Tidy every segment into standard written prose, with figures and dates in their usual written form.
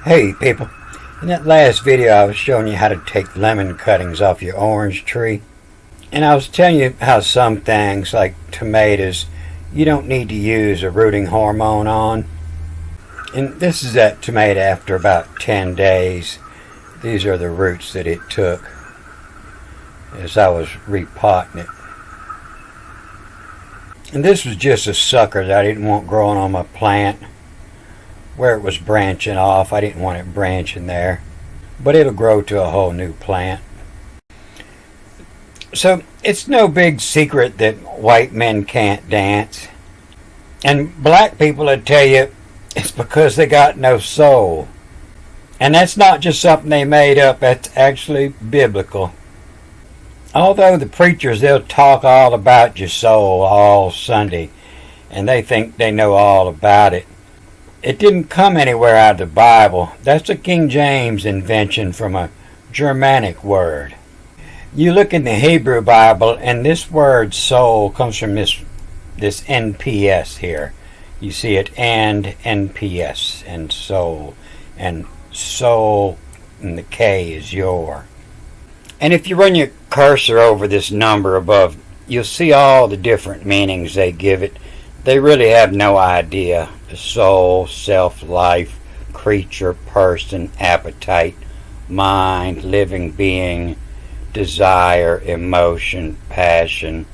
Hey people, in that last video I was showing you how to take lemon cuttings off your orange tree, and I was telling you how some things like tomatoes you don't need to use a rooting hormone on. And this is that tomato after about 10 days. These are the roots that it took as I was repotting it. And this was just a sucker that I didn't want growing on my plant. Where it was branching off, I didn't want it branching there, but it'll grow to a whole new plant. So it's no big secret that white men can't dance, and black people would tell you it's because they got no soul. And that's not just something they made up, that's actually biblical. Although the preachers, they'll talk all about your soul all Sunday, and they think they know all about it. It didn't come anywhere out of the Bible. That's a King James invention from a Germanic word. You look in the Hebrew Bible, and this word soul comes from this NPS here. You see it, and NPS, and soul. And soul, and the K is your. And if you run your cursor over this number above, you'll see all the different meanings they give it. They really have no idea. The soul, self, life, creature, person, appetite, mind, living being, desire, emotion, passion,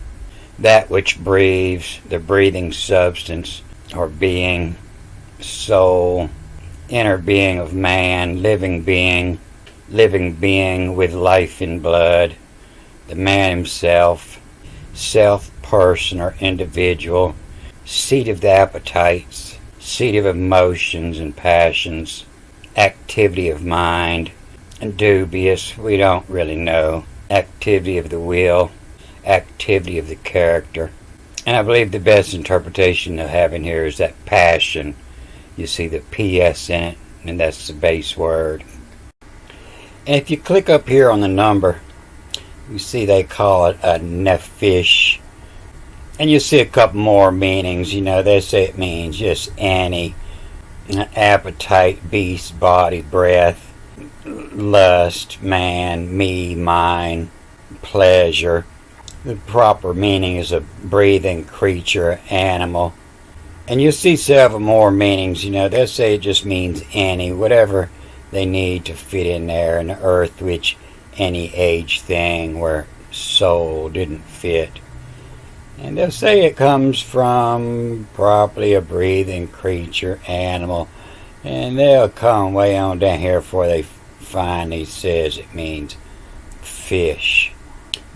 that which breathes, the breathing substance or being, soul, inner being of man, living being with life in blood, the man himself, self, person or individual, seat of the appetites, seat of emotions and passions, activity of mind, and dubious, we don't really know, activity of the will, activity of the character. And I believe the best interpretation of having here is that passion. You see the PS in it, and that's the base word. And if you click up here on the number, you see they call it a nephesh. And you see a couple more meanings. You know, they say it means just any, appetite, beast, body, breath, lust, man, me, mine, pleasure. The proper meaning is a breathing creature, animal. And you see several more meanings. You know, they'll say it just means any, whatever they need to fit in there. In the earth, which any age thing where soul didn't fit. And they'll say it comes from probably a breathing creature, animal. And they'll come way on down here before they finally says it means fish.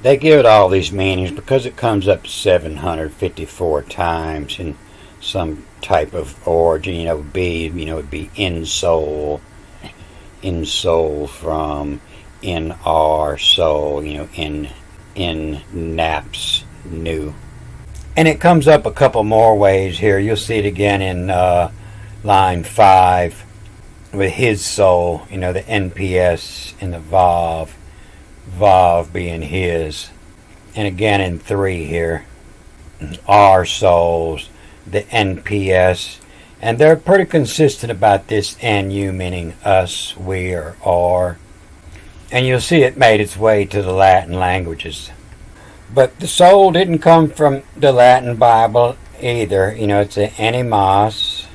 They give it all these meanings because it comes up 754 times in some type of origin. It'd be in soul from, in our soul, in naps, new. And it comes up a couple more ways here. You'll see it again in line 5 with his soul, the NPS and the Vav being his. And again in 3 here, our souls, the NPS. And they're pretty consistent about this NU meaning us, we, or our. And you'll see it made its way to the Latin languages. But the soul didn't come from the Latin Bible either. It's an animas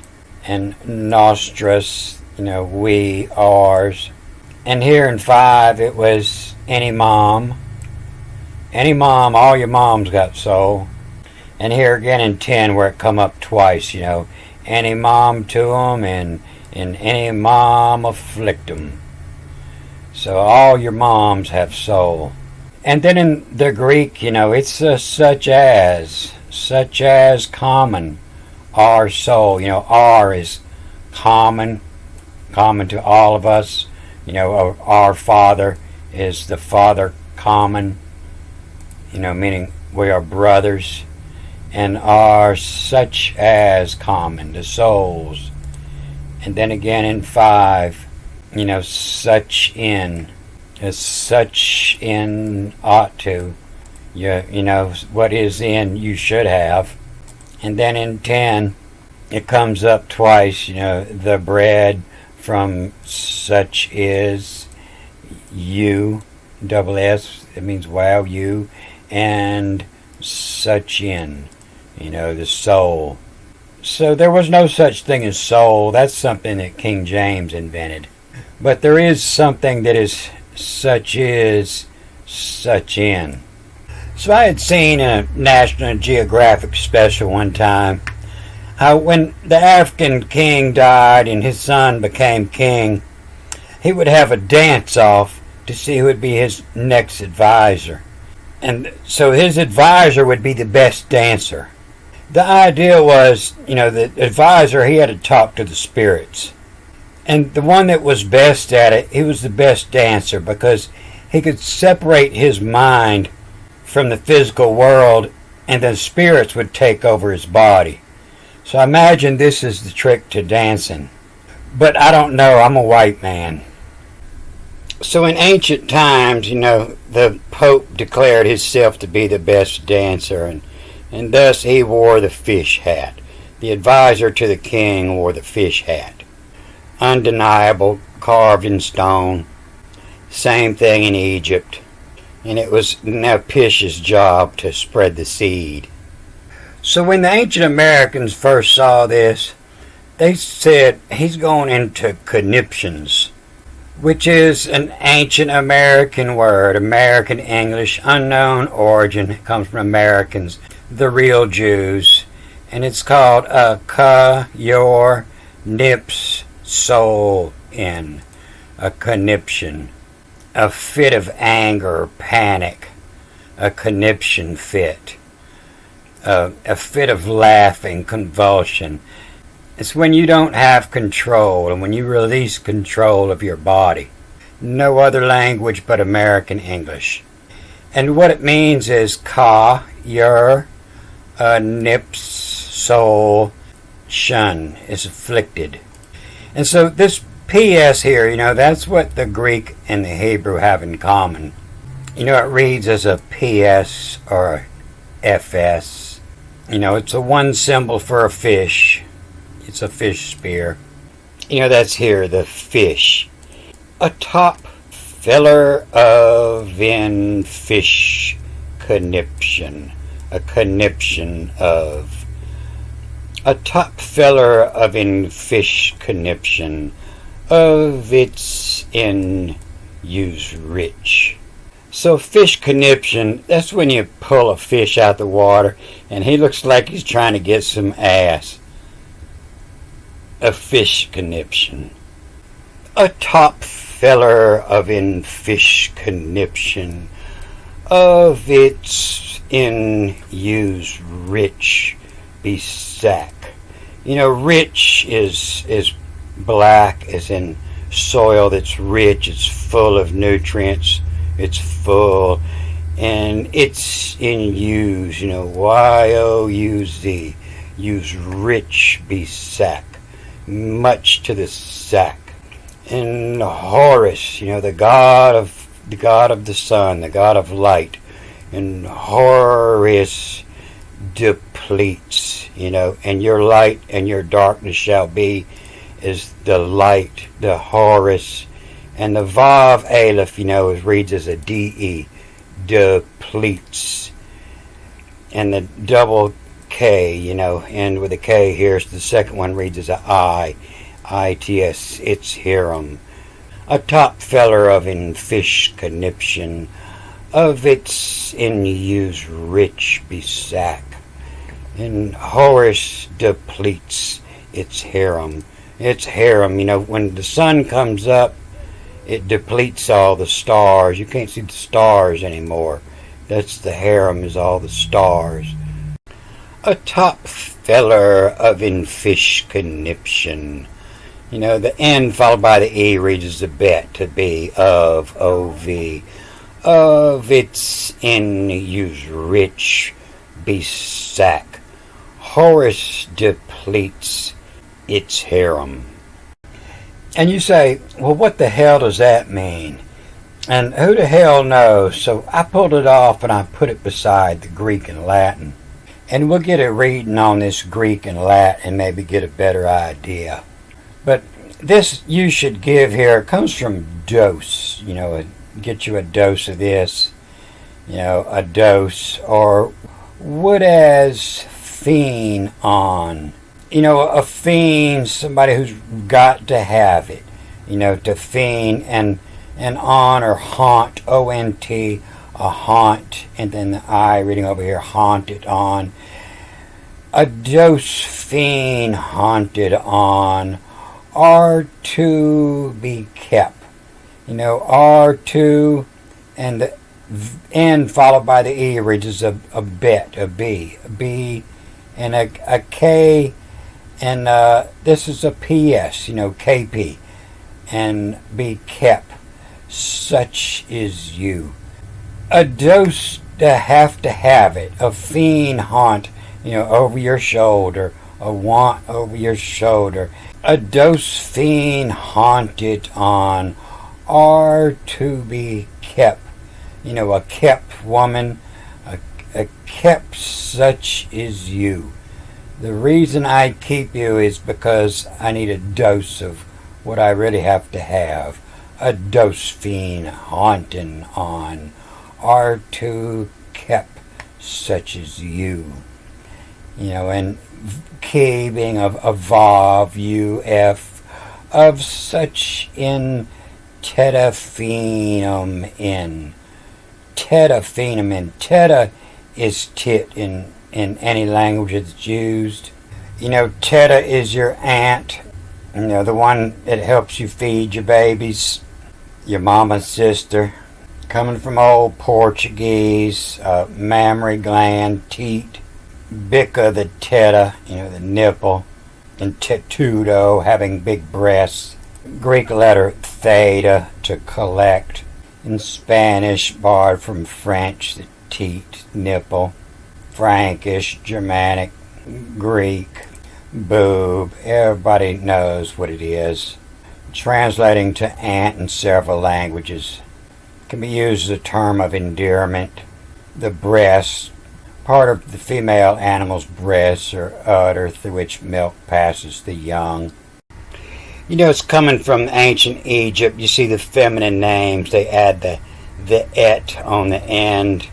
and nostras, we, ours. And here in 5 it was any mom. Any mom, all your moms got soul. And here again in 10 where it come up twice, any mom to them and any mom afflict them. So all your moms have soul. And then in the Greek, it's such as common, our soul. Our is common to all of us. Our Father is the Father common, meaning we are brothers. And are such as common, the souls. And then again in 5, such in. As such in ought to. What is in you should have. And then in 10, it comes up twice, the bread from such is you, double S, it means wow, you, and such in, the soul. So there was no such thing as soul. That's something that King James invented. But there is something that is such in. So I had seen a National Geographic special one time how when the African king died and his son became king, he would have a dance-off to see who would be his next advisor. And so his advisor would be the best dancer. The idea was, the advisor, he had to talk to the spirits. And the one that was best at it, he was the best dancer because he could separate his mind from the physical world, and then spirits would take over his body. So I imagine this is the trick to dancing. But I don't know, I'm a white man. So in ancient times, the Pope declared himself to be the best dancer, and thus he wore the fish hat. The advisor to the king wore the fish hat. Undeniable, carved in stone. Same thing in Egypt. And it was Napish's job to spread the seed. So when the ancient Americans first saw this, they said he's going into conniptions, which is an ancient American word, American English, unknown origin. It comes from Americans, the real Jews. And it's called a your nips soul in, a conniption. A fit of anger or panic, a conniption fit, a fit of laughing, convulsion. It's when you don't have control and when you release control of your body. No other language but American English. And what it means is your nips soul shun is afflicted. And so this P.S. here, that's what the Greek and the Hebrew have in common. It reads as a P.S. or a F.S. It's a one symbol for a fish. It's a fish spear. That's here, the fish. A top filler of in fish conniption. A conniption of. A top feller of in fish conniption. Of its in use rich. So fish conniption, that's when you pull a fish out the water and he looks like he's trying to get some ass. A fish conniption. A top feller of in fish conniption. Of its in use rich be sack. Rich is black, as in soil that's rich, it's full of nutrients, it's full, and it's in use, Y-O-U-Z, use rich be sack, much to the sack. And Horus, the god of the sun, the god of light, and Horus depletes, and your light and your darkness shall be is the light, the Horus, and the Vav Aleph, reads as a D-E, depletes. And the double K, end with a K here, so the second one reads as a I, I-T-S, it's Hiram. A top feller of in fish conniption, of its in use rich be sack. And Horus depletes its harem. Its harem, when the sun comes up, it depletes all the stars. You can't see the stars anymore. That's the harem, is all the stars. A top feller of in fish conniption. The N followed by the E reads as a bet, to be, of, O-V. Of its in use rich be sack. Horus depletes its harem. And you say, well, what the hell does that mean? And who the hell knows? So I pulled it off and I put it beside the Greek and Latin. And we'll get a reading on this Greek and Latin and maybe get a better idea. But This you should give here, it comes from dose, get you a dose of this, a dose, or would as fiend on. A fiend, somebody who's got to have it, to fiend, and on or haunt, O-N-T, a haunt, and then the I reading over here, haunted on. A dose fiend haunted on, are to be kept. R2 and the N followed by the E reads a bet, a B, and a K, and this is a PS, KP, and be kept. Such is you. A dose to have it, a fiend haunt, over your shoulder, a want over your shoulder. A dose fiend haunted on, are to be kept. A kept woman, a kept such is you. The reason I keep you is because I need a dose of what I really have to have. A dose fiend haunting on, are to kept such as you. And key being of evolve, UF, of such in teta-phenum in. Teta-phenum in. Teta is tit in any language that's used. Teta is your aunt, the one that helps you feed your babies, your mama's sister. Coming from old Portuguese, mammary gland, teat. Bica, the teta, the nipple, and tetudo, having big breasts. Greek letter theta, to collect. In Spanish, borrowed from French, the teat, nipple. Frankish, Germanic, Greek, boob. Everybody knows what it is. Translating to aunt in several languages. Can be used as a term of endearment. The breast, part of the female animal's breasts or udder through which milk passes the young. It's coming from ancient Egypt. You see the feminine names, they add the et on the end.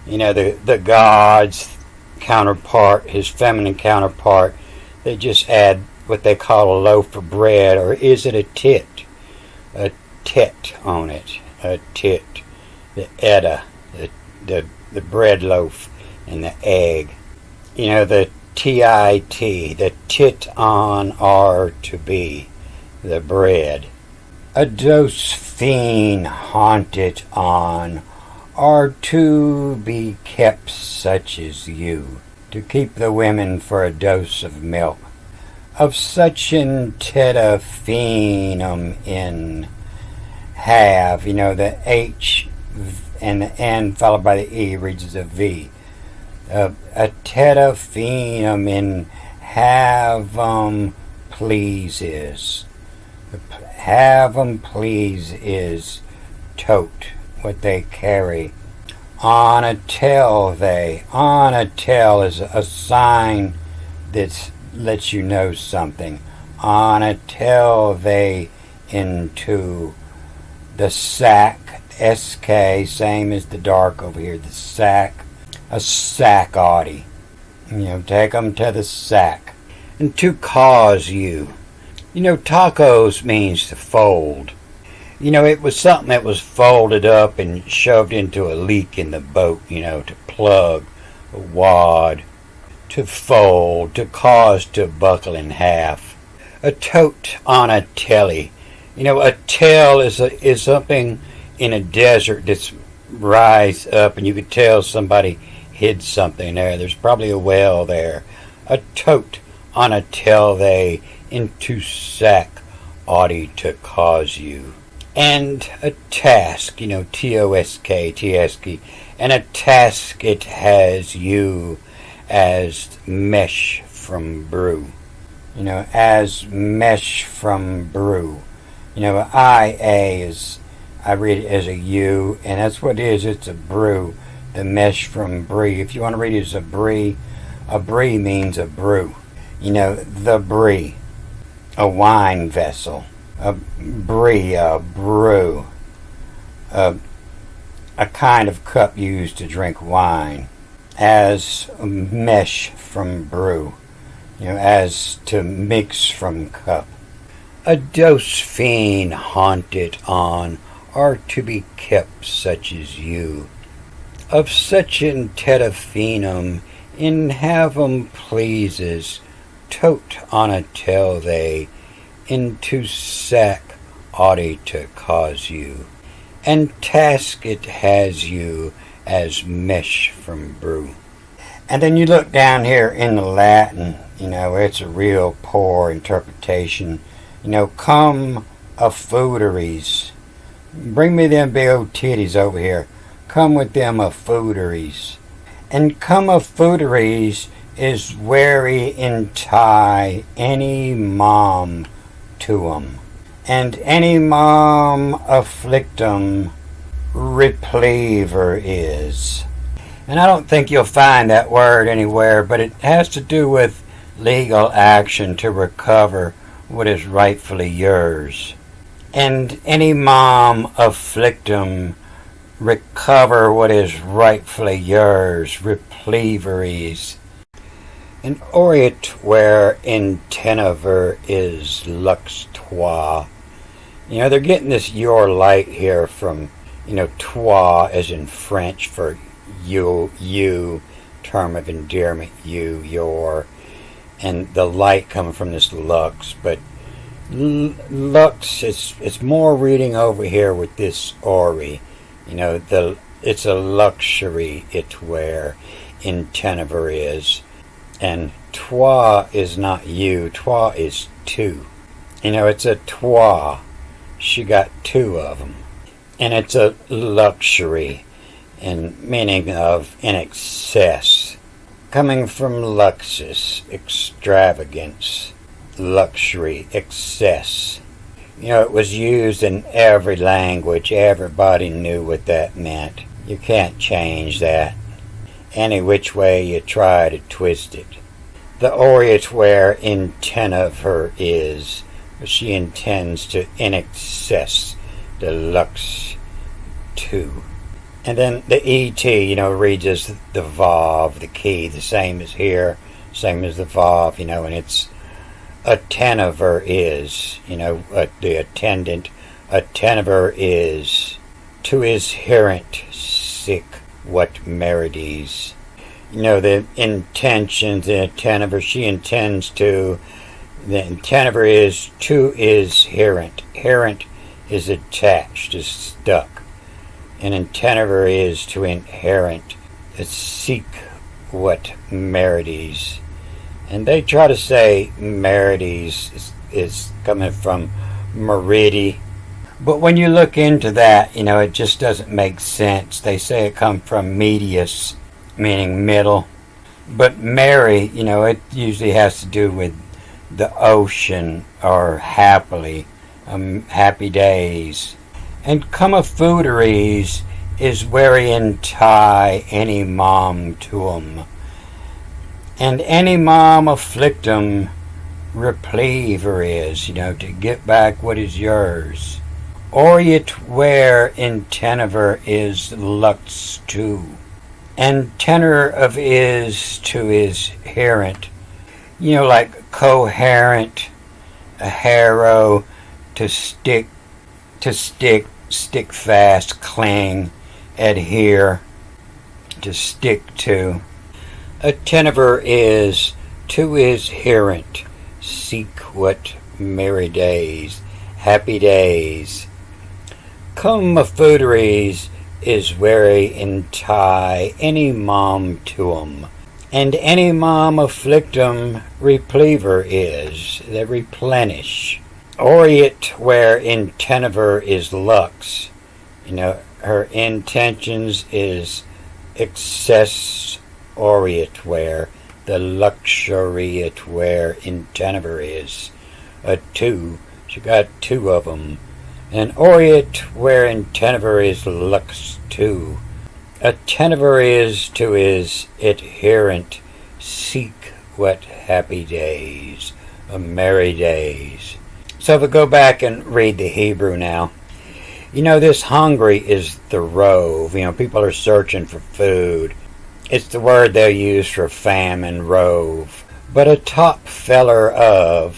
The god's counterpart, his feminine counterpart, they just add what they call a loaf of bread, or is it a tit? A tit on it, a tit. The etta, the bread loaf, and the egg. The T-I-T, the tit on are to be, the bread. A dose fiend haunted on, are to be kept such as you, to keep the women for a dose of milk. Of such in teta phenum in have, the H and the N followed by the E reads as a V. A teta phenum in have please is. Have please is tote, what they carry. On a tell they. On a tell is a sign that lets you know something. On a tell they into the sack. SK, same as the dark over here, the sack. A sack oddy. Take them to the sack. And to cause you. Tacos means to fold. It was something that was folded up and shoved into a leak in the boat, to plug, a wad, to fold, to cause to buckle in half. A tote on a telly. A tell is something in a desert that's rise up, and you could tell somebody hid something there. There's probably a well there. A tote on a tell they into sack oughty to cause you. And a task, T-O-S-K, T-S-K, and a task it has you as mesh from brew. As mesh from brew. I-A is, I read it as a U, and that's what it is, it's a brew. The mesh from brie. If you want to read it as a brie means a brew. The brie. a wine vessel, a brie, a brew, a kind of cup used to drink wine, as a mesh from brew, as to mix from cup. A dose fiend haunted on are to be kept such as you. Of such in tedaphenum in have 'em pleases, tote on a tell they, into sack oughty to cause you, and task it has you as mesh from brew. And then you look down here in the Latin, it's a real poor interpretation. Come a fooderies. Bring me them big old titties over here. Come with them a fooderies. And come a fooderies is wary in tie any mom to 'em. And any mom afflict 'em replever is. And I don't think you'll find that word anywhere, but it has to do with legal action to recover what is rightfully yours. And any mom afflict 'em recover what is rightfully yours, repleveries. And aureat where intenever is lux toi. They're getting this your light here from, toi as in French for you, term of endearment, you, your, and the light coming from this lux, but lux, it's more reading over here with this ori. It's a luxury it where intenever is. And toi is not you, toi is two. It's a toi. She got two of them. And it's a luxury, in meaning of in excess. Coming from luxus, extravagance, luxury, excess. It was used in every language. Everybody knew what that meant. You can't change that. Any which way you try to twist it. The aureate where intent of her is, she intends to in excess the lux too. And then the ET, reads as the vav, the key, the same as here, same as the vav, and it's attenever is, the attendant, attenever is, to his hearant sick what merides. The intentions, the attenever, she intends to, the intenever is to his hearant. Hearant is attached, is stuck. And intenever is to inherent, seek what merides. And they try to say merides is coming from meridi. But when you look into that, it just doesn't make sense. They say it comes from medius, meaning middle. But Mary, it usually has to do with the ocean or happily, happy days. And come a fooderies is wherein tie any mom to 'em. And any mom afflict 'em replever is, to get back what is yours. Aureate where intenever is lux too. And tenor of is to is herent. Like coherent, a harrow, to stick, stick fast, cling, adhere, to stick to. Attenever is to his hearant, seek what merry days, happy days. Come a fooderies is wary in tie any mom to 'em, and any mom afflict 'em replever is, they replenish. Aureate where intenever is lux, her intentions is excess. Aureate where the luxuriate where intenever is, a two, she got two of 'em. And aureate where intenever is lux too. Attenever is to his adherent, seek what happy days, merry days. So if we go back and read the Hebrew now, this hungry is the rove. People are searching for food. It's the word they'll use for famine, rove. But a top feller of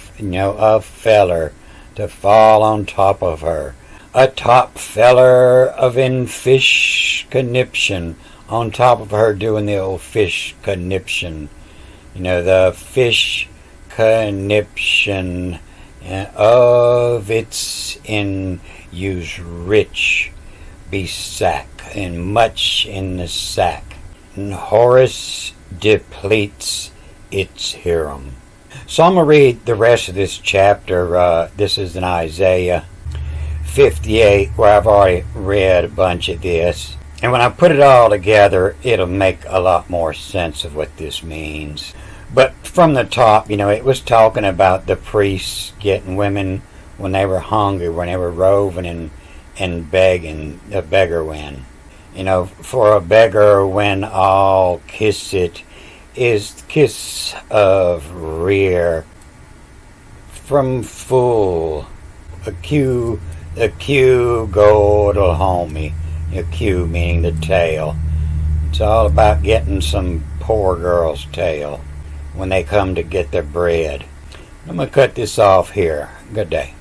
feller, to fall on top of her. A top feller of in fish conniption, on top of her doing the old fish conniption. The fish conniption of its in use rich be sack, and much in the sack. And Horace depletes its harem. So I'm going to read the rest of this chapter. This is in Isaiah 58, where I've already read a bunch of this. And when I put it all together, it'll make a lot more sense of what this means. But from the top, it was talking about the priests getting women when they were hungry, when they were roving and begging, the beggar when. For a beggar when all kiss it is the kiss of rear. From fool, a cue gold'll home me. A cue meaning the tail. It's all about getting some poor girl's tail when they come to get their bread. I'm going to cut this off here. Good day.